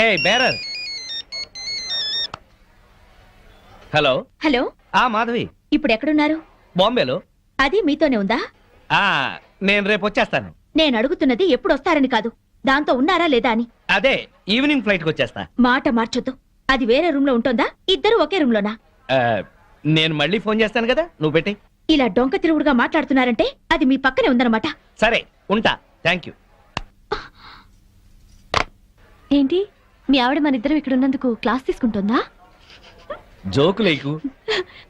ఏ bearer. Hello hello. Madhavi, ఇప్పుడు ఎక్కడున్నారు? బాంబేలో. అది మీతోనే ఉందా? నేను రేపు వచ్చేస్తాను. నేను అడుగుతున్నది ఎప్పుడు వస్తారని కాదు, దాంతో ఉన్నారా లేదా అని. అదే ఈవినింగ్ ఫ్లైట్ కి వచ్చేస్తా. మాట మార్చొద్దు. అది వేరే రూమ్ లో ఉంటుందా? ఇద్దరు ఒకే రూమ్ లోనా? నేను మళ్ళీ ఫోన్ చేస్తాను కదా, నువ్వు పెట్టి. ఇలా డొంక తిరుగుడుగా మాట్లాడుతున్నారంటే అది మీ పక్కనే ఉందన్నమాట. సరే ఉంటా. Thank you. ఏంటి మీ ఆవిడ మన ఇద్దరం ఇక్కడ ఉన్నందుకు క్లాస్ తీసుకుంటుందా? జోకులేకు.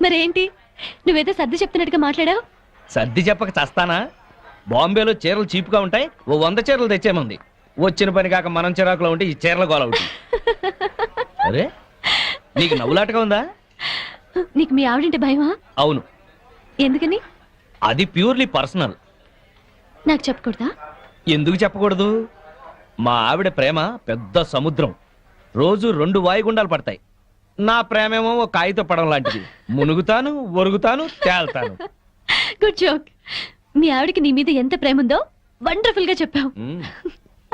మరేంటి నువ్వేదో సర్ది చెప్తున్నట్టుగా మాట్లాడావు? సర్ది చెప్పక చస్తానా? బాంబేలో చీరలు చీపుగా ఉంటాయి, ఓ 100 చీరలు తెచ్చేమంది. వచ్చిన పని కాక మనం చిరాకులో ఉంటే ఈ చీరల గోల ఒకటి. అరే నీకు నవ్వులాటగా ఉందా? నీకు మీ ఆవిడంటే భయమా? అవును. ఎందుకని? అది ప్యూర్లీ పర్సనల్. నాకు చెప్పకూడదా? ఎందుకు చెప్పకూడదు? మా ఆవిడ ప్రేమ పెద్ద సముద్రం, రోజు 2 వాయుగుండాలు పడతాయి. నా ప్రేమేమో ఒక కాగిత పడం లాంటిది, మునుగుతాను, ఒరుగుతాను, తేల్తాను. Good joke. మీ ఆవిడకి నీ మీద ఎంత ప్రేమ ఉందో వండర్ఫుల్ గా చెప్పావు.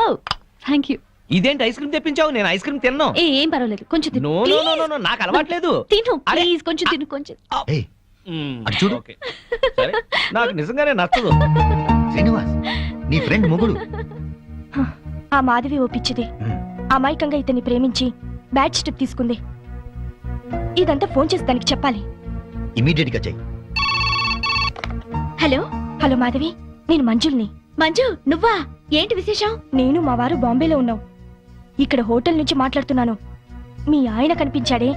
ఓ థ్యాంక్ యూ. ఇదేంటి ఐస్ క్రీమ్ తెప్పించావు? నేను ఐస్ క్రీమ్ తిన్నాను. ఏం పర్వాలేదు, కొంచెం తిను. నో నో నో నో, నాకు అలవాట్లేదు. తిను ప్లీజ్, కొంచెం తిను. కొంచెం చూడు. ఓకే. సరే, నాకు నిజంగానే నచ్చదు. శ్రీనివాస్ నీ ఫ్రెండ్ మొగుడు. ఆ మాధవి ఓపిచ్చిది. అమాయకంగా ఇతన్ని ప్రేమించి బ్యాడ్ స్టెప్ తీసుకుంది. ఇదంతా ఫోన్ చేసి దానికి చెప్పాలి. ఇమీడియట్ గా చెయ్యి. హలో. హలో మాధవి, నేను మంజుల్ని. మంజు నువ్వా? ఏంటి విశేషం? నేను మా వారు బాంబేలో ఉన్నాం. ఇక్కడ హోటల్ నుంచి మాట్లాడుతున్నాను. మీ ఆయన కనిపించాడే,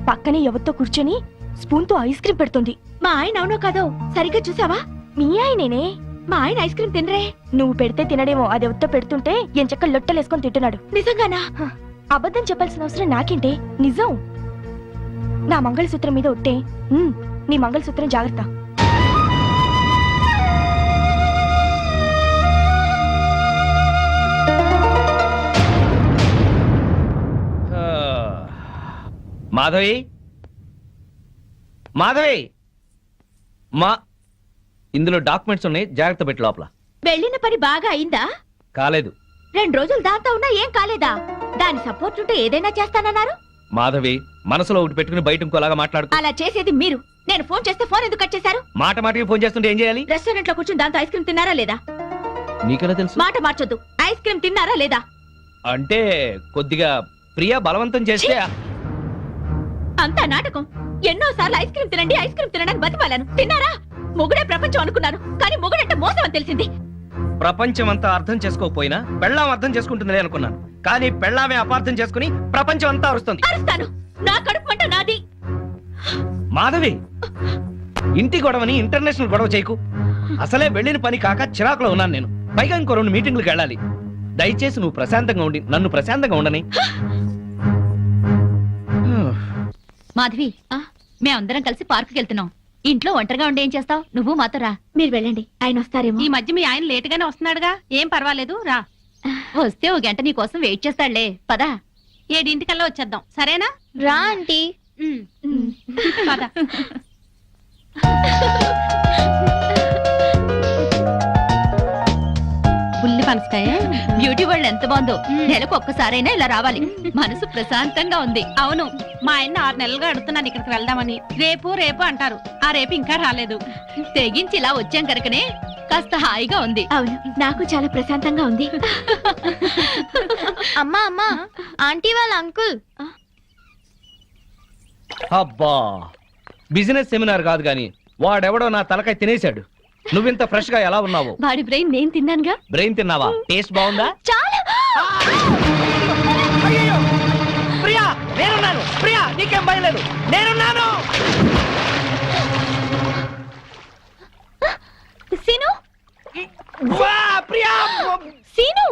పక్కనే ఎవరితో కూర్చొని స్పూన్ తో ఐస్ క్రీమ్ పెడుతుంది. మా ఆయన అవునో కాదో సరిగ్గా చూసావా? మీ ఆయనేనే. మా ఆయన ఐస్ క్రీమ్ తినరే. నువ్వు పెడితే తినడేమో, అది ఎవరితో పెడుతుంటే ఎంచక్క లొట్టలేసుకొని తింటున్నాడు. నిజంగానా? అబద్ధం చెప్పాల్సిన అవసరం నాకేంటే, నిజం. నా మంగళసూత్రం మీద ఒట్టే. నీ మంగళసూత్రం జాగ్రత్త. మాధవి, మాధవి, ఇందులో డాక్యుమెంట్స్ ఉన్నాయి, జాగ్రత్త పెట్టి లోపల. వెళ్ళిన పని బాగా అయిందా? కాలేదు. 2 రోజులు దాంతో ఉన్నా ఏం కాలేదా? దాని సపోర్ట్ ఉంటే ఏదైనా చేస్తానన్నారు. మాధవి, మనసులో ఒకటి పెట్టుకుని బయట ఇంకోలాగా మాట్లాడుతూ. అలా చేసేది మీరు. నేను ఫోన్ చేస్తే ఫోన్ ఎందుకు కట్ చేశారు? మాట మాటకి ఫోన్ చేస్తుంటే ఏం చేయాలి? రెస్టారెంట్ లో కూర్చొని దాంతో ఐస్ క్రీమ్ తిన్నారా లేదా? నీకెలా తెలుసు? మాట మార్చొద్దు. ఐస్ క్రీమ్ తిన్నారా లేదా? అంటే కొద్దిగా ప్రియా బలవంతం చేస్తే. అంతా నాటకం. ఎన్నోసార్లు ఐస్ క్రీమ్ తినండి, ఐస్ క్రీమ్ తినడానికి బతిమాలను. తిన్నారా? మొగుడే ప్రపంచం అనుకున్నాను, కానీ మొగుడంటే మోసం అని తెలిసింది. ప్రపంచం అంతా అర్థం చేసుకోకపోయినా పెళ్ళాం అర్థం చేసుకుంటుందిలే అనుకున్నాను, కానీ పెళ్ళామే అపార్థం చేసుకుని ప్రపంచం అంతా అరుస్తుంది. అరుస్తాను. నా కడుపు మంట నాది. మాధవి, ఇంటి గొడవని ఇంటర్నేషనల్ గొడవ చేయకు. అసలే వెళ్ళిన పని కాక చిరాకులో ఉన్నాను నేను. పైగా ఇంకో 2 మీటింగ్లకు వెళ్ళాలి. దయచేసి నువ్వు ప్రశాంతంగా ఉండి నన్ను ప్రశాంతంగా ఉండని. మాధవి, మేమందరం కలిసి పార్కుకి వెళ్తున్నాం. ఇంట్లో ఒంటరిగా ఉండి ఏం చేస్తావు? నువ్వు మాతో రా. మీరు వెళ్ళండి, ఆయన వస్తారేమో. ఈ మధ్య మీ ఆయన లేట్ గానే వస్తున్నాడుగా, ఏం పర్వాలేదు రా. వస్తే 1 గంట నీ కోసం వెయిట్ చేస్తాడులే. పదా. 7 వచ్చేద్దాం, సరేనా? రా ఆంటీ. పద. బుల్లి పనసకాయ. బ్యూటీ వరల్డ్ ఎంత బాగుందో. నెలకు ఒక్కసారైనా ఇలా రావాలి. మనసు ప్రశాంతంగా ఉంది. అవును, మా ఆయన 6 నెలలుగా అడుగుతున్నాను ఇక్కడికి వెళ్దామని. రేపు రేపు అంటారు, ఆ రేపు ఇంకా రాలేదు. తెగించి ఇలా వచ్చాం కనుకనే కాస్త హాయిగా ఉంది. అవును, నాకు చాలా ప్రశాంతంగా ఉంది. అమ్మా అమ్మా, ఆంటీ వాళ్ళ అంకుల్. అబ్బా, బిజినెస్ సెమినార్ కాదు గాని వాడెవడో నా తలకాయ తినేశాడు. నువ్వింత ఫ్రెష్ గా ఎలా ఉన్నావు? వాడి బ్రెయిన్ నేను తిన్నానుగా. బ్రెయిన్ తిన్నావా? టేస్ట్ బాగుందా? చాలా. అయ్యయ్యో! ప్రియా, నేనున్నాను. ప్రియా, నీకేం భయం లేదు, నేనున్నాను. సీను, వా, ప్రియా, సీను,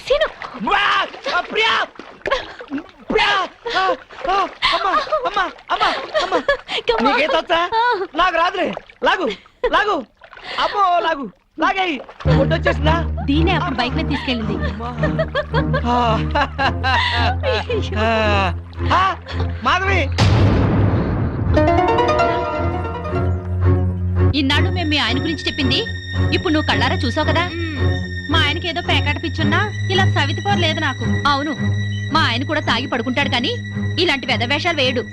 సీను, వా, ప్రియా, ప్రియా, అమ్మా, అమ్మా, అమ్మా, అమ్మా. నీకేతొచ్చా? నాకు రాదులే. లాగు, లాగు, అమ్మో, లాగు, లాగేయి. వచ్చేసిందా? దీనే అప్పుడు బైక్ మీద తీసుకెళ్ళింది. మాధవి, ఇన్నాళ్ళు మేము మీ ఆయన గురించి చెప్పింది ఇప్పుడు నువ్వు కళ్ళారా చూసావు కదా. మా ఆయనకి ఏదో పేకాట పిచ్చున్నా ఇలా రవితిపోరు లేదు నాకు. అవును, మా ఆయన కూడా తాగి పడుకుంటాడు కానీ ఇలాంటి వెధవేషాలు వేయడు.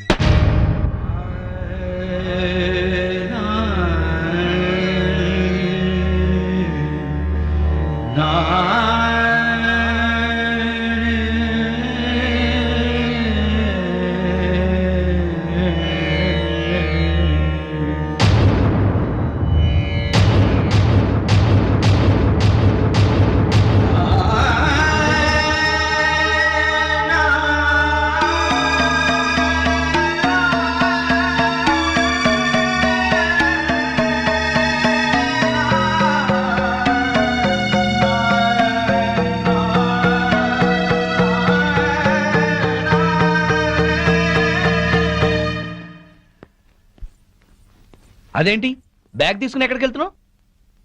అదేంటి బ్యాగ్ తీసుకుని ఎక్కడికి వెళ్తున్నావు?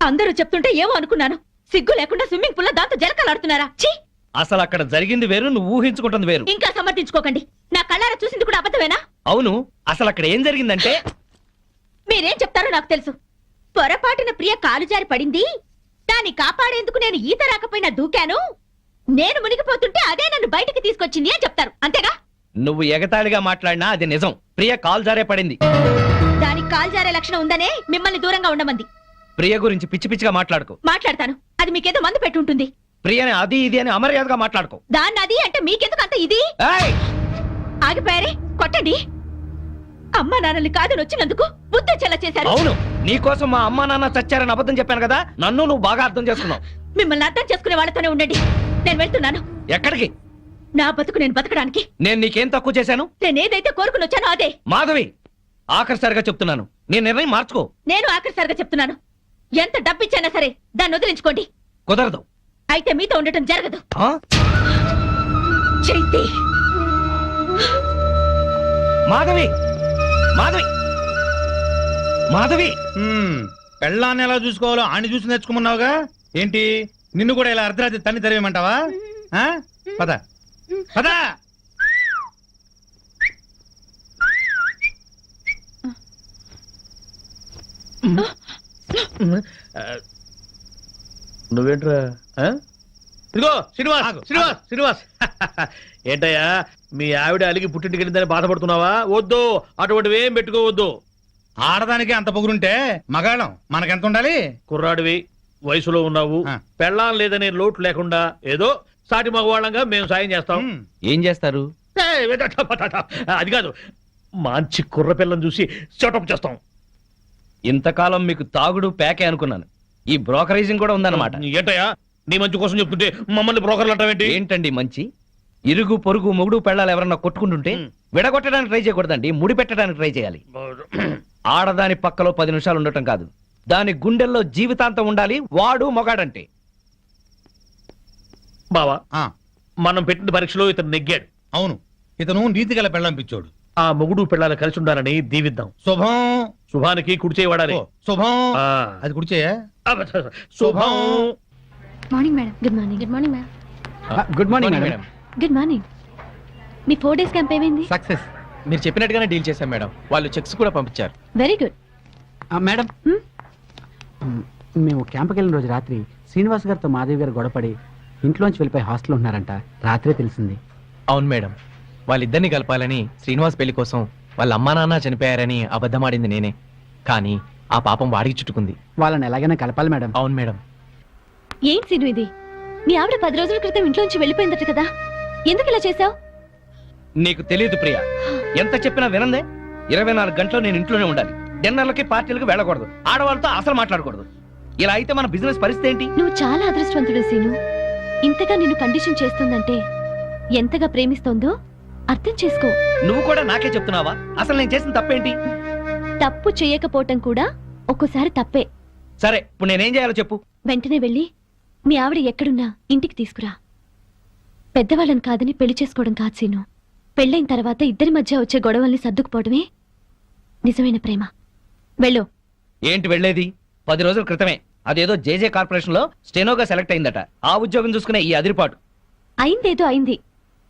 అందరూ చెప్తుంటే ఏమో అనుకున్నాను. సిగ్గు లేకుండా స్విమ్మింగ్ పూల్ లో దాంతో జలకాలాడుతున్నారా? ఛీ! అసలు అక్కడ జరిగింది వేరు, నువ్వు ఊహించుకుంటుంది వేరు. ఇంకా సమర్థించుకోకండి. నా కళ్ళారా చూసింది కూడా అబద్ధమేనా? అవును, అసలు అక్కడ ఏం జరిగిందంటే మీరేం చెప్తారో నాకు తెలుసు. పొరపాటున ప్రియ కాలు జారి పడింది. దాన్ని కాపాడేందుకు నేను ఈత రాకపోయినా దూకాను. నేను మునిగిపోతుంటే అదే నన్ను బయటికి తీసుకొచ్చింది అని చెప్తారు, అంతేగా? నువ్వు ఎగతాళిగా మాట్లాడినా అది నిజం. ప్రియ కాల్ జారే పడింది. దానికి కాలు జారే లక్షణం ఉందనే మిమ్మల్ని దూరంగా ఉండమంది. ప్రియ గురించి పిచ్చి పిచ్చిగా మాట్లాడుకో. మాట్లాడతాను. అది మీకేదో మందు పెట్టుంటుంది. ప్రియని అది ఇది అని అమర్యాదగా మాట్లాడుకో. దాన్ని అది అంటే మీకెందుకు అంత ఇది? ఏయ్! ఆగిపోయారే, కొట్టండి. అమ్మా నాన్నల్ని కాదని వచ్చినందుకు బుద్ధి చెల్ల చేశారు. అవును, నీకోసం మా అమ్మా నాన్న చచ్చారని అబద్ధం చెప్పాను కదా, నన్ను నువ్వు బాగా అర్థం చేసుకున్నావు. మిమ్మల్ని అర్థం చేసుకునే వాళ్ళతోనే ఉండండి. నేను వెళ్తున్నాను. ఎక్కడికి? నా బతుకు నేను బతకడానికి. నేను నీకేం తక్కువ చేశాను? నేనేదైతే కోరుకుని వచ్చానో అదే. మాధవి, ఆఖరిసారిగా చెప్తున్నాను, నీ నిర్ణయం మార్చుకో. నేను ఆఖరిసారిగా చెప్తున్నాను, ఎంత డబ్బిచ్చైనా సరే దాన్ని వదిలించుకోండి. కుదరదు. అయితే మీతో ఉండటం జరగదు. ఆ? చైతి, మాధవి, మాధవి, మాధవి! పెళ్ళాన్ని ఎలా చూసుకోవాలో ఆని చూసి నేర్చుకోమన్నావుగా. ఏంటి నిన్ను కూడా ఇలా అర్ధరాత్రి తన్ని తరివేయమంటావా? ఆ? పద పద. నువ్వేంట్రా? ఇదిగో శ్రీనివాస్, శ్రీనివాస్, శ్రీనివాస్. ఏంటయ్యా, మీ ఆవిడ అలిగి పుట్టింటికి వెళ్ళిందని బాధపడుతున్నావా? వద్దు, అటువంటివి ఏం పెట్టుకోవద్దు. ఆడదానికి అంత పొగురుంటే మగాళ్ళం మనకెంత ఉండాలి? కుర్రాడివి, వయసులో ఉన్నావు, ఆ. పెళ్ళాం లేదనే లోటు లేకుండా ఏదో సాటి మగవాళ్ళంగా మేము సాయం చేస్తాం. ఏం చేస్తారు? అది కాదు, మంచి కుర్ర పిల్లని చూసి సెటప్ చేస్తాం. ఇంతకాలం మీకు తాగుడు ప్యాకే అనుకున్నాను. ఈ బ్రోకరేజింగ్ కూడా ఉందన్నమాట. ఏంటయ్యా, నీ మంచి కోసం చెప్తుంటే మమ్మల్ని బ్రోకర్లు అంటావేంటి? ఏంటండి మంచి? ఇరుగు పొరుగు మొగుడు పెళ్ళాలు ఎవరన్నా కొట్టుకుంటుంటే విడగొట్టడానికి ట్రై చేయకూడదండి, ముడి పెట్టడానికి ట్రై చేయాలి. ఆడదాని పక్కలో 10 నిమిషాలు ఉండటం కాదు, దాని గుండెల్లో జీవితాంతం ఉండాలి. వాడు మొగాడంటే. బావా, ఆ, మనం పెట్టిన పరీక్షలో ఇతను నెగ్గాడు. అవును, ఇతను నీతి గల పెళ్ళం పిచ్చోడు. ఆ మొగుడు పిల్లలు కలిసి ఉండాలని దీవిద్దాం. శుభం. శుభానికి కుడి చేయబడాలి. ఓ, శుభం. ఆ. అది కుడిచేయా? శుభం. Morning madam. Good morning. Good morning madam. Good morning madam. Good morning. మీ 4 days క్యాంప్ ఏమైంది? సక్సెస్. మీరు చెప్పినట్టుగానే డీల్ చేశాం మేడం. వాళ్ళు చెక్స్ కూడా పంపించారు. Very good. మేడం, మేము క్యాంప్కి వెళ్ళిన రోజు రాత్రి శ్రీనివాస్ గారితో మాధవి గారు గొడవపడి ఇంట్లోంచి వెళ్ళిపోయి హాస్టల్లో ఉన్నారంట. రాత్రే తెలిసింది. అవును మేడం, వాళ్ళిద్దరిని కలపాలని శ్రీనివాస్ పెళ్లి కోసం వాళ్ళ అమ్మా నాన్న చనిపోయారని అబద్ధమాడింది నేనే. కానీ ఆ పాపం వాడికి చుట్టుకుంది. వాళ్ళని ఎలాగైనా కలపాలి మేడం. అవును మేడం. ఏం సీను ఇది? మీ ఆవిడ 10 రోజుల క్రితం ఇంట్లోంచి వెళ్ళిపోయిందట కదా, ఎందుకు ఇలా చేసావు? నీకు తెలియదు ప్రియా, ఎంత చెప్పినా వినందే. 24 గంటలు నేను ఇంట్లోనే ఉండాలి. డిన్నర్లకి పార్టీలకు వెళ్ళకూడదు, ఆడవాళ్ళతో అసలు మాట్లాడకూడదు. ఇలా అయితే మన బిజినెస్ పరిస్థితి ఏంటి? నువ్వు చాలా అదృష్టవంతుడు సీను. ఇంతగా నిన్ను కండిషన్ చేస్తుందంటే ఎంతగా ప్రేమిస్తోందో అర్థం చేసుకో. నువ్వు కూడా నాకే చెప్తున్నావా? అసలు నేను చేసిన తప్పేంటి? తప్పు చేయకపోవటం కూడా ఒక్కోసారి తప్పే. సరే, ఇప్పుడు నేనేం చేయాలో చెప్పు. వెంటనే వెళ్ళి మీ ఆవిడ ఎక్కడున్నా ఇంటికి తీసుకురా. పెద్దవాళ్ళని కాదని పెళ్లి చేసుకోవడం కాదు సీను. పెళ్ళైన తర్వాత ఇద్దరి మధ్య వచ్చే గొడవల్ని సర్దుకుపోవడమే నిజమైన ప్రేమ. వెళ్ళు. ఏంటి వెళ్ళేది? 10 రోజుల క్రితమే అదేదో జేజే కార్పొరేషన్ లో స్టెనోగా సెలెక్ట్ అయిందట. ఆ ఉద్యోగం చూసుకునే ఈ అదిరిపాటు. అయిందేదో అయింది.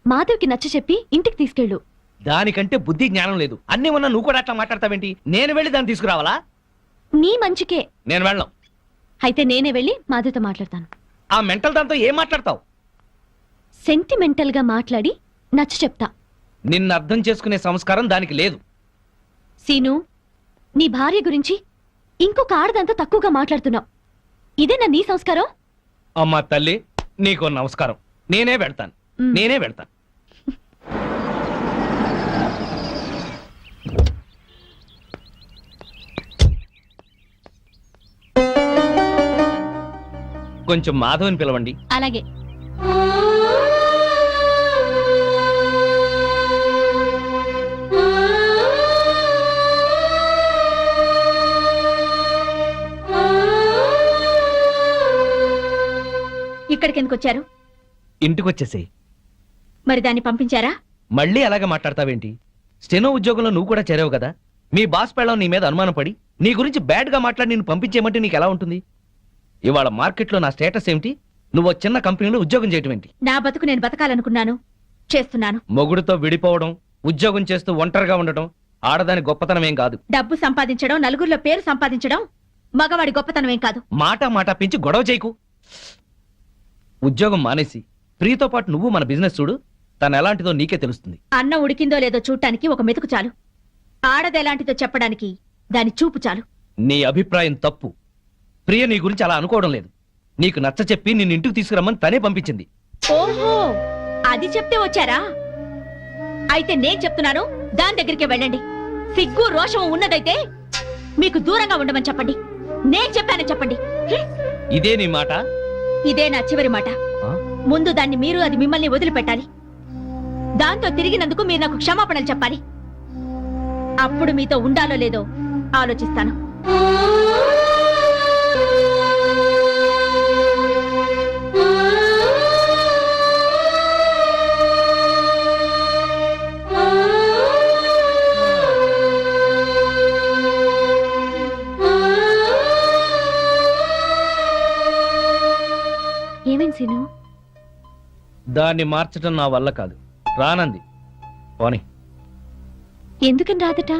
మాధవ్కి నచ్చ చెప్పి ఇంటికి తీసుకెళ్ళు. దానికంటే బుద్ధి జ్ఞానం లేదు. అన్ని ఉన్నా నువ్వు కూడా అట్లా మాట్లాడతావేంటి? నేను వెళ్ళి దాన్ని తీసుకురావాలా? నీ మంచికే. నేను వెళ్ళను. అయితే నేనే వెళ్ళి మాధవ్తో మాట్లాడతాను. ఆ మెంటల్ దాంతో ఏం మాట్లాడతావు? సెంటిమెంటల్ గా మాట్లాడి నచ్చ చెప్తా. నిన్ను అర్థం చేసుకునే సంస్కారం దానికి లేదు. సీను, నీ భార్య గురించి ఇంకొక ఆడదంతా తక్కువగా మాట్లాడుతున్నావు. ఇదేనా నీ సంస్కారం? అమ్మా తల్లి, నీకు నమస్కారం. నేనే పెడతాను. కొంచెం మాధవని పిలవండి. అలాగే. ఇక్కడికి ఎందుకు వచ్చారు? ఇంటికొచ్చేసేయ్. మరి దాన్ని పంపించారా? మళ్ళీ అలాగే మాట్లాడతావేంటి? స్టెనో ఉద్యోగంలో నువ్వు కూడా చేరావు కదా. మీ బాస్ పెళ్ళం నీ మీద అనుమానం పడి నీ గురించి బ్యాడ్ గా మాట్లాడి నిన్ను పంపించేయమంటే నీకు ఎలా ఉంటుంది? ఇవాళ మార్కెట్లో నా స్టేటస్ ఏమిటి? నువ్వు చిన్న కంపెనీలో ఉద్యోగం చేయటం ఏంటి? నా బతుకు నేను బతకాలనుకున్నాను, చేస్తున్నాను. మొగుడుతో విడిపోవడం, ఉద్యోగం చేస్తూ ఒంటరిగా ఉండటం ఆడదాని గొప్పతనం ఏం కాదు. డబ్బు సంపాదించడం, నలుగురిలో పేరు సంపాదించడం మగవాడి గొప్పతనం ఏం కాదు. మాట పెంచి గొడవ చేయకు. ఉద్యోగం మానేసి ప్రియతో పాటు నువ్వు మన బిజినెస్ చూడు. తను ఎలాంటిదో నీకే తెలుస్తుంది. అన్నం ఉడికిందో లేదో చూడటానికి ఒక మెతుకు చాలు. ఆడదెలాంటిదో చెప్పడానికి దాని చూపు చాలు. నీ అభిప్రాయం తప్పు. ప్రియ నీ గురించి అలా అనుకోవడం లేదు. నీకు నచ్చ చెప్పి నిన్ను ఇంటికి తీసుకురమ్మని తనే పంపించింది. ఓహో, అది చెప్తే వచ్చారా? అయితే నేను చెప్తున్నాను, దాని దగ్గరికి వెళ్ళండి. సిగ్గు రోషం ఉన్నదైతే మీకు దూరంగా ఉండమని చెప్పండి. నేను చెప్పానని చెప్పండి. ఇదే నీ మాట? ఇదే నా చివరి మాట. ముందు దాన్ని మీరు, అది మిమ్మల్ని వదిలిపెట్టాలి. దాంతో తిరిగినందుకు మీరు నాకు క్షమాపణలు చెప్పాలి. అప్పుడు మీతో ఉండాలో లేదో ఆలోచిస్తాను. ఏమైంది సీను? దాన్ని మార్చడం నా వల్ల కాదు. రానంది. పోనీ. ఎందుకని రాదట?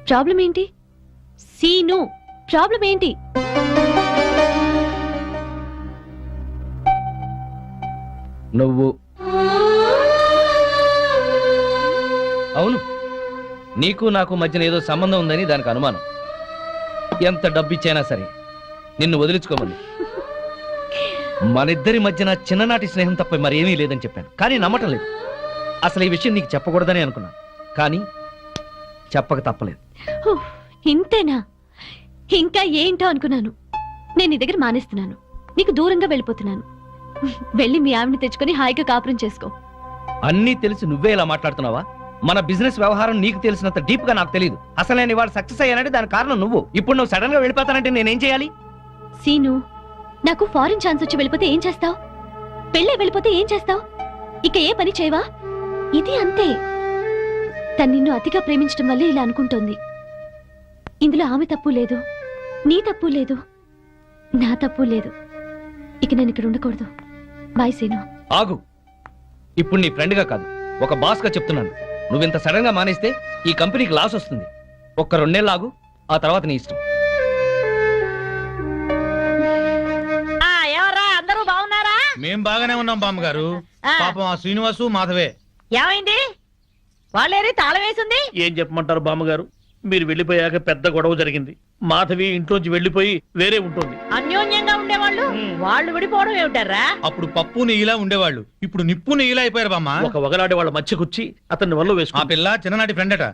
ప్రాబ్లం ఏంటి? సీను, ప్రాబ్లం ఏంటి? నువ్వు. అవును, నీకు నాకు మధ్యన ఏదో సంబంధం ఉందని దానికి అనుమానం. ఎంత డబ్బిచ్చైనా సరే నిన్ను వదిలించుకోమని. మనిద్దరి మధ్యన చిన్ననాటి స్నేహం తప్ప మరేమీ లేదని చెప్పాను, కానీ నమ్మటం లేదు. అసలు ఈ విషయం నీకు చెప్పకూడదని అనుకున్నాను, కానీ చెప్పక తప్పలేదు. ఇంతేనా? ఇంకా ఏంటో అనుకున్నాను. నేను నీ దగ్గర మానేస్తున్నాను, నీకు దూరంగా వెళ్ళిపోతున్నాను. వెళ్ళి మీ ఆవిడని తెచ్చుకొని హాయిగా కాపురం చేసుకో. అన్నీ తెలిసి నువ్వే ఇలా మాట్లాడుతున్నావా? మన బిజినెస్ వ్యవహారం నీకు తెలిసినంత డీప్ గా నాకు తెలియదు. అసలు నేను ఇవాళ సక్సెస్ అయ్యానంటే దాని కారణం నువ్వు. ఇప్పుడు నువ్వు సడన్ గా వెళ్ళిపోతానంటే నేనేం చేయాలి? సీను, నాకు ఫారిన్ ఛాన్స్ వచ్చి వెళ్ళిపోతే ఏం చేస్తావు? పెళ్ళే వెళ్ళిపోతే ఏం చేస్తావు? ఇక ఏ పని చేయవా? ఇది అంతే. తను నిన్ను అతిగా ప్రేమించడం వల్లే ఇలా అనుకుంటోంది. ఇందులో ఆమె తప్పు లేదు, నీ తప్పు లేదు, నా తప్పు లేదు. ఇక నేను ఇక్కడ ఉండకూడదు. బాయ్ సీను. ఆగు. ఇప్పుడు నీ ఫ్రెండ్ గా కాదు, ఒక బాస్ గా చెప్తున్నాను. నువ్వింత సడన్ గా మానేస్తే ఈ కంపెనీకి లాస్ వస్తుంది. ఒక్క 2 నెలలు ఆగు, ఆ తర్వాత నీ ఇష్టం. ఎవరా, అందరూ బాగున్నారా? మేం బాగానే ఉన్నాం బామ్మగారు. పాపం ఆ శ్రీనివాసు మాధవే. ఏమైంది? వాళ్ళేరి తాళం వేసింది. ఏం చెప్పమంటారు బామ్మగారు? మీరు వెళ్ళిపోయాక పెద్ద గొడవ జరిగింది. మాధవి ఇంట్లోంచి వెళ్ళిపోయి వేరే ఉంటుంది. అన్యోన్యంగా ఉండేవాళ్ళు వాళ్ళు విడిపోవడం ఏమిటారా? అప్పుడు పప్పు నెయ్యిలా ఉండేవాళ్ళు, ఇప్పుడు నిప్పు నెయ్యిలా అయిపోయారు బామ్మ. ఒక వగలాడి వాళ్ళ మధ్యకొచ్చి అతన్ని వల్ల ఆ వేసుకు. పిల్ల చిన్ననాటి ఫ్రెండ్ అట.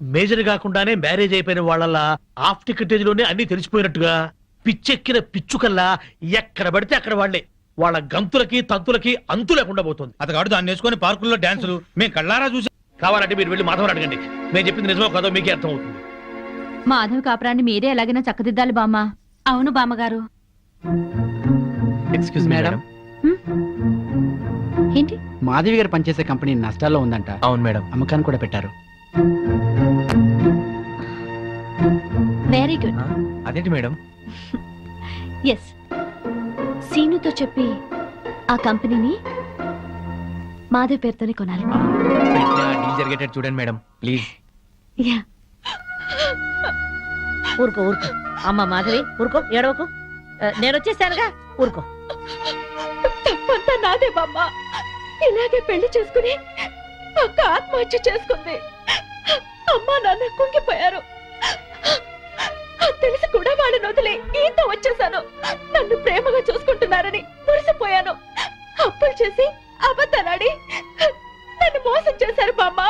మేజర్ కాకుండానే మ్యారేజ్ అయిపోయిన వాళ్ళ హాఫ్ టికెటేజ్ లోనే అన్ని తెలిసిపోయినట్టుగా పిచ్చెక్కిన పిచ్చుకల్లా ఎక్కడ పడితే అక్కడ వాళ్లే. వాళ్ళ గంతులకి తంతులకి అంతు లేకుండా పోతుంది. అతగాడు దాన్ని వేసుకొని పార్కుల్లో డాన్సులు మేము కళ్ళారా చూసి. కావాలంటే మీరు వెళ్ళి మాధవని అడగండి. నేను చెప్పింది నిజమో కాదో మీకే అర్థం అవుతుంది. మాధవ్ కాపురాన్ని మీరే ఎలాగైనా చక్కదిద్దాలి బామ్మ. అవును బామ్మగారు. Excuse madam. ఏంటి? మాధవి గారు పనిచేసే కంపెనీ నష్టాల్లో ఉందంట. అవును మేడం. అమ్మకాన్ని కూడా పెట్టారు. Very good. అదేంటి మేడం? ఎస్, సీనుతో చెప్పి ఆ కంపెనీని మాధవ్ పేరుతోనే కొనాలి. డీల్ జరిగేటట్టు చూడండి మేడం, ప్లీజ్. యా. ఊరుకో ఊరుకో అమ్మ మాధవి, ఊరుకో, ఏడవకు. నేను వచ్చేసానుగా, ఊరుకో. తప్పంతా నాదే బామ్మ. ఇలాగే పెళ్లి చేసుకుని అక్క ఆత్మహత్య చేసుకుంది. అమ్మా నాన్న కుంగిపోయారు. అది తెలిసి కూడా వాళ్ళని వదిలే ఈత వచ్చేసాను. నన్ను ప్రేమగా చూసుకుంటున్నారని మురిసిపోయాను. అప్పులు చేసి అబద్ధాలాడి నన్ను మోసం చేశారు బామ్మ.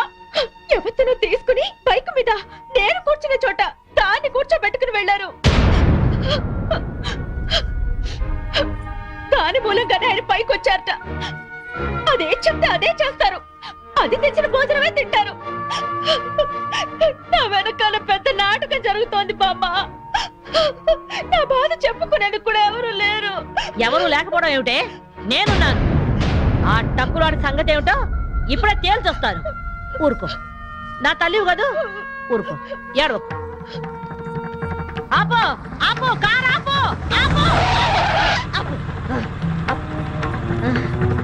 ఎవరినో తీసుకుని బైక్ మీద నేను కూర్చున్న చోట దాన్ని కూర్చోబెట్టుకుని వెళ్లారు. దాని మూలంగానే ఆయన పైకి వచ్చారట. అదే చెప్తే అదే చేస్తారు. అది తెచ్చిన భోజనమే తింటారు. నా వెనకాల పెద్ద నాటకం జరుగుతోంది బామ్మ. నా బాధ చెప్పుకునేందుకు కూడా ఎవరు లేరు. ఎవరు లేకపోవడం ఏమిటే? నేనున్నాను. ఆ టక్కులాడి సంగతి ఏమిటో ఇప్పుడే తేల్చొస్తాను. ఊరుకో, నా తల్లివి కదూ, ఊరుకో, ఏడవకు. ఆపో ఆపో, కారు ఆపో, ఆపో, ఆపో.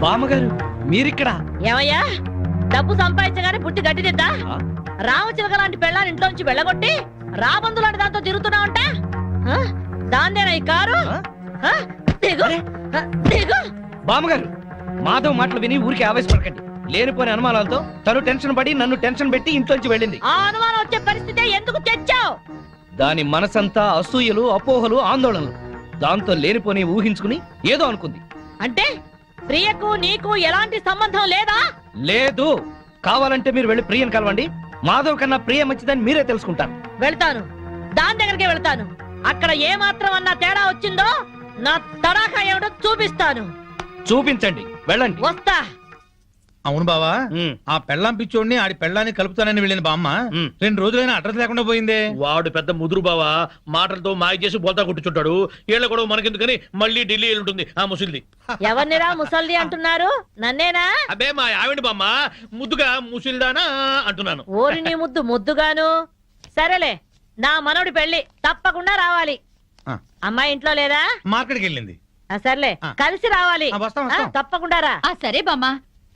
బామ్మగారు మీరిక్కడ? ఏమయ్యా, డబ్బు సంపాదించగానే పుట్టి గట్టిదిద్దా? రామచిలక లాంటి పెళ్ళాన్ని ఇంట్లోంచి వెళ్ళగొట్టి రాబందు లాంటి దాంతో తిరుగుతున్నావంట. దాన్నేనా ఈ కారు? దిగు, దిగు. బామ్మగారు మాధవ్ మాటలు విని ఊరికి ఆవేశపడకండి. లేనిపోయిన అనుమానాలతో తను టెన్షన్ పడి నన్ను టెన్షన్ పెట్టి ఇంట్లోంచి వెళ్ళింది. ఆ అనుమానం వచ్చే పరిస్థితి ఎందుకు తెచ్చావు? దాని మనసంతా అసూయలు, అపోహలు, ఆందోళనలు. దాంతో లేనిపోని ఊహించుకుని ఏదో అనుకుంది. అంటే ప్రియకు నీకు ఎలాంటి సంబంధం లేదా? లేదు. కావాలంటే మీరు వెళ్ళి ప్రియని కలవండి. మాధవ్ కన్నా ప్రియ మంచిదని మీరే తెలుసుకుంటారు. వెళ్తాను, దాని దగ్గరికి వెళ్తాను. అక్కడ ఏ మాత్రం అన్నా తేడా వచ్చిందో నా తడాఖా ఏమిటో చూపిస్తాను. చూపించండి, వెళ్ళండి. వస్తా. అవును బావా, ఉమ్. ఆ పెళ్ళాం పిచ్చోడిని ఆడి పెళ్ళాన్ని కలుపుతానని వెళ్ళిన బామ్మ 2 రోజులైనా అడ్రస్ లేకుండా పోయిందే. వాడు పెద్ద ముదురు బావా, మాటలతో మాయ చేసి బోల్తా కొట్టుచుంటాడు. ఏళ్ళ కూడా మనకెందుకని మళ్ళీ ఢిల్లీ ఉంటుంది ఆ ముసిల్ది. ఎవరినిరా ముసల్ది అంటున్నారు? నన్నేనా? అబ్బే మా ఆవిడ బామ్మ, ముద్దుగా ముసిల్దానా అంటున్నాను. ఓరి నీ ముద్దు ముద్దుగాను. సరేలే, నా మనవడి పెళ్లి తప్పకుండా రావాలి. ఆ. అమ్మాయి ఇంట్లో లేదా? మార్కెట్కి వెళ్ళింది. సర్లే, కలిసి రావాలి. వస్తాం, వస్తాం. తప్పకుండా రా. ఆ సరే బామ్మ,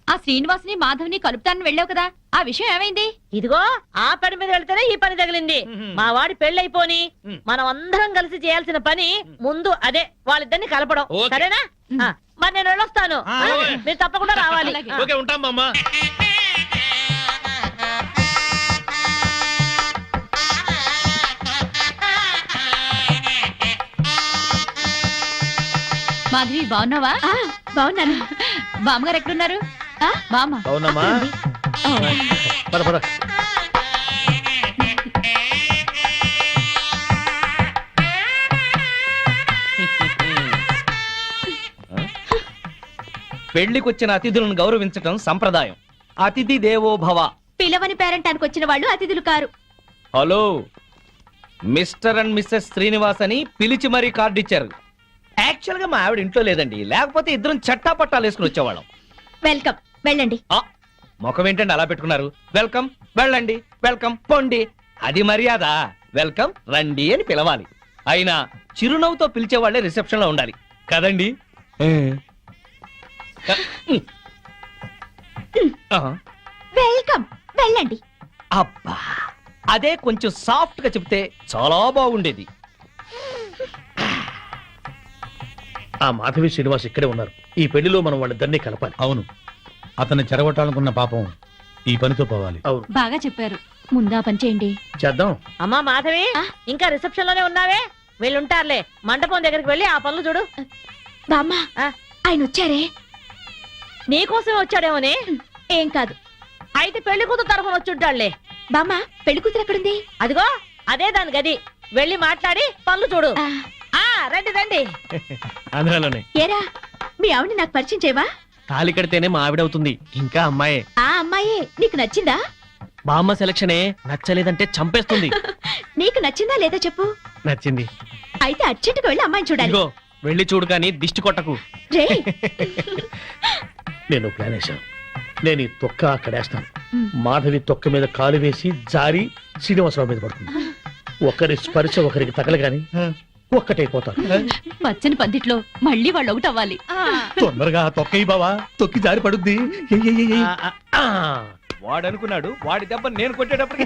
ఆ శ్రీనివాసుని మాధవ్ని కలుపుతానని వెళ్ళావు కదా, ఆ విషయం ఏమైంది? ఇదిగో ఆ పని మీద వెళ్తేనే ఈ పని తగిలింది. మా వాడి పెళ్ళైపోని మనం అందరం కలిసి చేయాల్సిన పని ముందు అదే, వాళ్ళిద్దరిని కలపడం. ఓకే. సరేనా? మరి నేను వెళ్ళొస్తాను. మీరు తప్పకుండా రావాలి. ఓకే, ఉంటాం బామ్మ. మాధవి బాగున్నావా? బాగున్నాను. బామ్మగారు ఎక్కడున్నారు? బామ్మ అవునమ్మా, పద పద. పెళ్లికొచ్చిన అతిథులను గౌరవించటం సంప్రదాయం. అతిథి దేవో భవ. పిలవని పేరంటానికి వచ్చిన వాళ్ళు అతిథులు కారు. Hello, mister and missus Srinivas అని పిలిచి మరీ కార్డు ఇచ్చారు. యాక్చువల్ గా మా ఆవిడ ఇంట్లో లేదండి, లేకపోతే ఇద్దరం చట్టా పట్టాలు వేసుకుని వచ్చేవాళ్ళం. వెల్కమ్, వెళ్ళండి. ముఖం ఏంటండి అలా పెట్టుకున్నారు? వెల్కమ్, వెళ్ళండి, వెల్కమ్, పొండి. అది మర్యాద. వెల్కమ్, రండి అని పిలవాలి. అయినా చిరునవ్వుతో పిలిచే వాళ్ళే రిసెప్షన్ లో ఉండాలి కదండి. వెల్కమ్, వెళ్ళండి. అబ్బా, అదే కొంచెం సాఫ్ట్ గా చెప్తే చాలా బాగుండేది. ఆ మాధవి శ్రీనివాస్ ఇక్కడే ఉన్నారు. ఈ పెళ్లిలో మనం వాళ్ళిద్దరినీ కలపాలి. అవును, అతన్ని చెరగొట్టాలనుకున్న పాపం ఈ పనితో పోవాలి. అవును, బాగా చెప్పారు. ముందా పని చేయండి. చేద్దాం. అమ్మా మాధవి, ఇంకా రిసెప్షన్ లోనే ఉన్నావే? వీళ్ళుంటారులే. మండపం దగ్గరికి వెళ్ళి ఆ పనులు చూడు. బామ్మ, ఆయన వచ్చారే. నీకోసం వచ్చాడేమోనే. ఏం కాదు. అయితే పెళ్లి కూతురు తరఫున వచ్చుంటాడులే. బామ్మ, పెళ్లి కూతురు ఎక్కడుంది? అదిగో అదే దాని గది. వెళ్ళి మాట్లాడి పనులు చూడు. రండి రండి. ఆంధ్రాలోనే. ఏరా, మీ ఆవిడ నాకు పరిచయం చేయవా? తాళి కడితేనే మా ఆవిడవుతుంది. ఇంకా అమ్మాయే. ఆ అమ్మాయి నీకు నచ్చిందా? బామ్మ సెలక్షనే నచ్చలేదంటే చంపేస్తుంది. నీకు నచ్చిందా లేదా చెప్పు. నచ్చింది. అయితే అర్జెంటుగా వెళ్ళి అమ్మాయిని చూడాలి. ఇదిగో వెళ్ళి చూడు, కానీ దిష్టి కొట్టకు. రే, నేను ప్లాన్ వేశాను. నేను ఈ తొక్క అక్కడేస్తాను. మాధవి తొక్క మీద కాలు వేసి జారి శ్రీనివాసరావు మీద పడుతుంది. ఒకరి స్పర్శ ఒకరికి తగలగాని ఒక్కటైపోతారు. పచ్చని పందిట్లో మళ్ళీ వాళ్ళు ఒకటి అవ్వాలి. తొందరగా తొక్కయి బావా, తొక్కి జారి పడుద్ది. వాడు అనుకున్నాడు వాడి దెబ్బ నేను కొట్టేటప్పటికి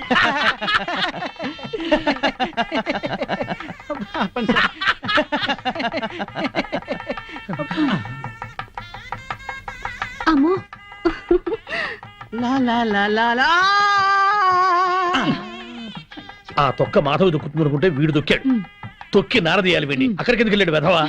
అమ్మో ఆ తొక్క మాధవ్ దొక్కుతుంది అనుకుంటే వీడు దొక్కాడు. తొక్కి నారదీయాలి వీడిని. అక్కడికి ఎందుకు వెళ్ళాడు వెధవా?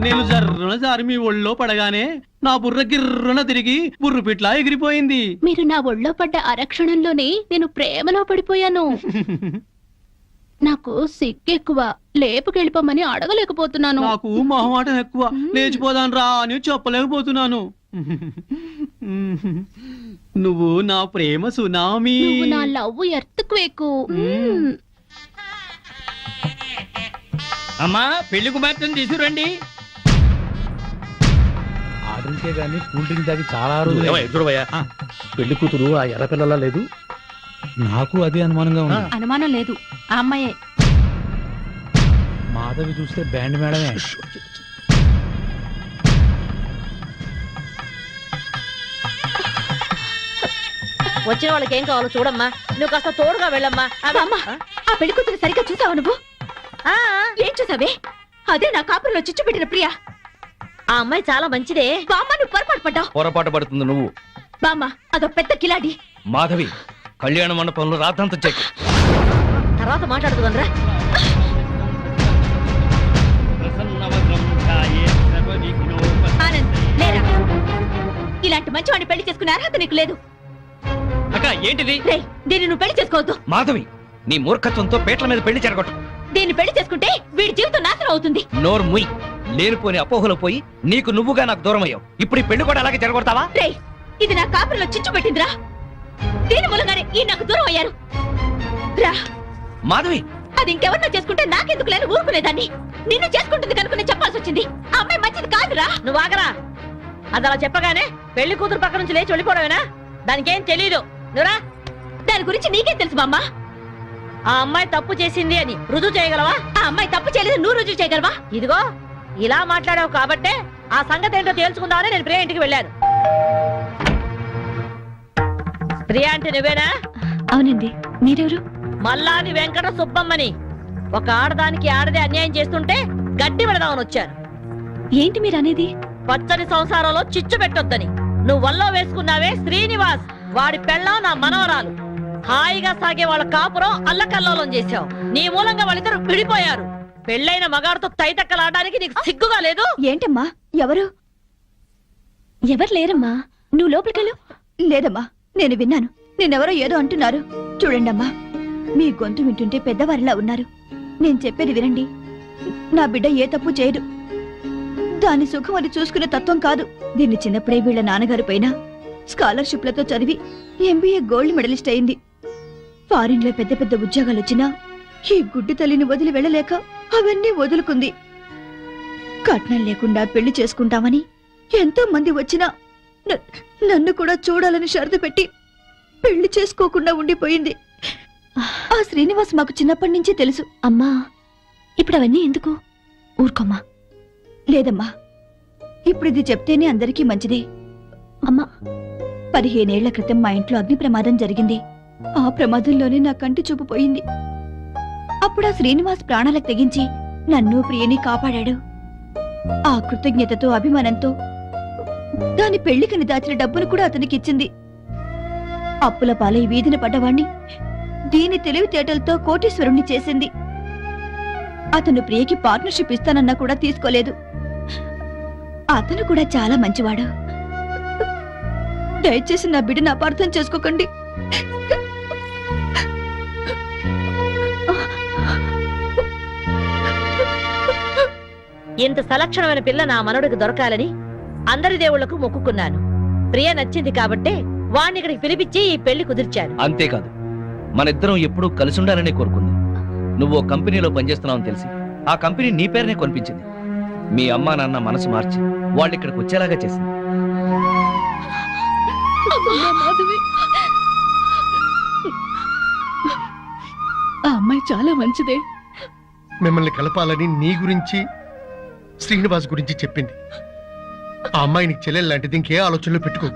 నేను జర్రున జారి మీ ఒళ్ళో పడగానే నా బుర్ర గిర్రున తిరిగి బుర్రు పిట్లా ఎగిరిపోయింది. మీరు నా ఒళ్ళో పడ్డ అరక్షణంలోనే నేను ప్రేమలో పడిపోయాను. నాకు సిగ్గెక్కువ, లేపుకెళ్ళిపోమని అడగలేకపోతున్నాను. నాకు మొహమాటం ఎక్కువ, లేచిపోదాను రా అని చెప్పలేకపోతున్నాను. నువ్వు నా ప్రేమ సునామీ. నువ్వు నా లవ్ ఎర్త్క్వేక్. అమ్మా పెళ్లి కుమార్తెను తీసుకురండి. ఆర్డర్కే గానీ కూల్ డ్రింక్ తాగి చాలా ఎదురువయ్యా, పెళ్లి కూతురు ఆ ఎర్ర పిల్లలా లేదు? నాకు అదే అనుమానంగా ఉంది. అనుమానం లేదు, ఆ అమ్మాయే. మాధవి చూస్తే బ్యాండ్ మేడమే. వచ్చిన వాళ్ళకి ఏం కావాలో చూడమ్మా. నువ్వు కాస్త తోడుగా వెళ్ళమ్మా. బామ్మ, ఆ పెళ్లి కూతురు సరిగ్గా చూసావా నువ్వు? ఆ, ఏం చూసావే? అదే నా కాపురంలో చిచ్చు పెట్టిన ప్రియ. ఆ అమ్మాయి చాలా మంచిదే. బామ్మ, నువ్వు పొరపాటు పడ్డావు. పొరపాటు పడుతుంది నువ్వు. బామ్మ, అదో పెద్ద కిలాడి. మాధవి, కళ్యాణ మండపంలో రాద్ధాంతం చెక్. తర్వాత మాట్లాడుతుందరా. ఆనంద్, లేరా. ఇలాంటి మంచివాడిని పెళ్లి చేసుకునే అర్హత నీకు లేదు. అక్క ఏంటిది? రేయ్, దీన్ని నువ్వు పెళ్లి చేసుకోవద్దు. మాధవి, నీ మూర్ఖత్వంతో పేట్ల మీద పెళ్లి చెరగొట్టు. దీన్ని పెళ్లి చేసుకుంటే వీడి జీవితం నాశనం అవుతుంది. నోరు ముయ్. లేనిపోని అపోహలో పోయి నీకు నువ్వుగా నాకు దూరం అయ్యావు. ఇప్పుడు ఈ పెళ్లి కూడా అలాగే చెరగొడతావా? రేయ్, ఇది నా కాపురంలో చిచ్చు పెట్టిందిరా. దీని మూలంగానే ఈ నాకు దూరం అయ్యారు. రా మాధవి, అది ఇంకెవరినో చేసుకుంటే నాకెందుకు లేని ఊరుకునేదాన్ని. నిన్ను చేసుకుంటుంది కనుక నేను చెప్పాల్సి వచ్చింది. ఆ అమ్మాయి మంచిది కాదురా. నువ్వు ఆగరా. అది అలా చెప్పగానే పెళ్లి కూతురు పక్క నుంచి లేచి వెళ్ళిపోవడమేనా? దానికేం తెలీదు. నువ్వురా. దాని గురించి నీకేం తెలుసు బామ్మ? ఆ అమ్మాయి తప్పు చేసింది అని రుజువు చేయగలవా? ఆ అమ్మాయి తప్పు చేయలేదు, నువ్వు రుజువు చేయగలవా? ఇదిగో ఇలా మాట్లాడావు కాబట్టే ఆ సంగతి ఏంటో తేల్చుకుందామని నేను ప్రియా ఇంటికి వెళ్ళాను. ప్రియా అంటే నువ్వేనా? అవునండి. మీరెవరు? మల్లాది వెంకట సుబ్బమ్మని. ఒక ఆడదానికి ఆడదే అన్యాయం చేస్తుంటే గడ్డి పెడదామని వచ్చాను. ఏంటి మీరు అనేది? పచ్చని సంసారంలో చిచ్చు పెట్టొద్దని. నువ్వు వల్లో వేసుకున్నావే శ్రీనివాస్, వాడి పెళ్ళాం నా మనవరాలు. హాయిగా సాగే వాళ్ళ కాపురం అల్లకల్లోలం చేశావు. నీ మూలంగా వాళ్ళిద్దరు విడిపోయారు. పెళ్ళైన మగాడితో తైతక్కలాడడానికి నీకు సిగ్గుగా లేదు? ఏంటమ్మా, ఎవరు? ఎవరు లేరమ్మా, నువ్వు లోపలికెళ్ళు. లేదమ్మా, నేను విన్నాను. నేనెవరో ఏదో అంటున్నారు. చూడండమ్మా, మీ గొంతు వింటుంటే పెద్దవారిలా ఉన్నారు. నేను చెప్పేది వినండి. నా బిడ్డ ఏ తప్పు చేయదు. దాని సుఖం అది చూసుకునే తత్వం కాదు. దీన్ని చిన్నప్పుడే వీళ్ళ నాన్నగారి పైన స్కాలర్షిప్లతో చదివి ఎంబీఏ గోల్డ్ మెడలిస్ట్ అయింది. ఫారిన్ లో పెద్ద పెద్ద ఉద్యోగాలు వచ్చినా ఈ గుడ్డి తల్లిని వదిలి వెళ్ళలేక అవన్నీ వదులుకుంది. కట్నం లేకుండా పెళ్లి చేసుకుంటామని ఎంతో మంది వచ్చినా నన్ను కూడా చూడాలని షరతు పెట్టి పెళ్లి చేసుకోకుండా ఉండిపోయింది. ఆ శ్రీనివాస్ మాకు చిన్నప్పటి నుంచే తెలుసు. అమ్మా, ఇప్పుడు అవన్నీ ఎందుకు? ఊరుకోమ్మా. లేదమ్మా, ఇప్పుడు ఇది చెప్తేనే అందరికీ మంచిది. అమ్మా, 15 ఏళ్ల క్రితం మా ఇంట్లో అగ్ని ప్రమాదం జరిగింది. ఆ ప్రమాదంలోనే నా కంటి చూపు పోయింది. అప్పుడు ఆ శ్రీనివాస్ ప్రాణాలకు తెగించి నన్ను ప్రియని కాపాడాడు. ఆ కృతజ్ఞతతో అభిమానంతో దాని పెళ్లికని దాచిన డబ్బును కూడా అతనికి ఇచ్చింది. అప్పుల పాలై వీధిన పడ్డవాణ్ణి దీని తెలివితేటలతో కోటీశ్వరుణ్ణి చేసింది. అతను ప్రియకి పార్ట్నర్షిప్ ఇస్తానన్నా కూడా తీసుకోలేదు. అతను కూడా చాలా మంచివాడు. దయచేసి నా బిడ్డను అపార్థం చేసుకోకండి. ఇంత సలక్షణమైన పిల్ల నా మనవడికి దొరకాలని అందరి దేవుళ్లకు మొక్కుకున్నాను. ప్రియ నచ్చింది కాబట్టే వాణ్ణి ఇక్కడికి పిలిపించి ఈ పెళ్లి కుదిర్చాను. అంతేకాదు, మనిద్దరం ఎప్పుడూ కలిసి ఉండాలనే కోరుకుంది. నువ్వు ఓ కంపెనీలో పనిచేస్తున్నావని తెలిసి ఆ కంపెనీ నీ పేరునే కొనిపించింది. మీ అమ్మా నాన్న మనసు మార్చి వాళ్ళు ఇక్కడికి వచ్చేలాగా చేసింది. ఆ అమ్మాయి చాలా మంచిదే. మిమ్మల్ని కలపాలని నీ గురించి శ్రీనివాస్ గురించి చెప్పింది. ఆ అమ్మాయి నీకు చెల్లెలు లాంటిది, ఇంకే ఆలోచనలు పెట్టుకో.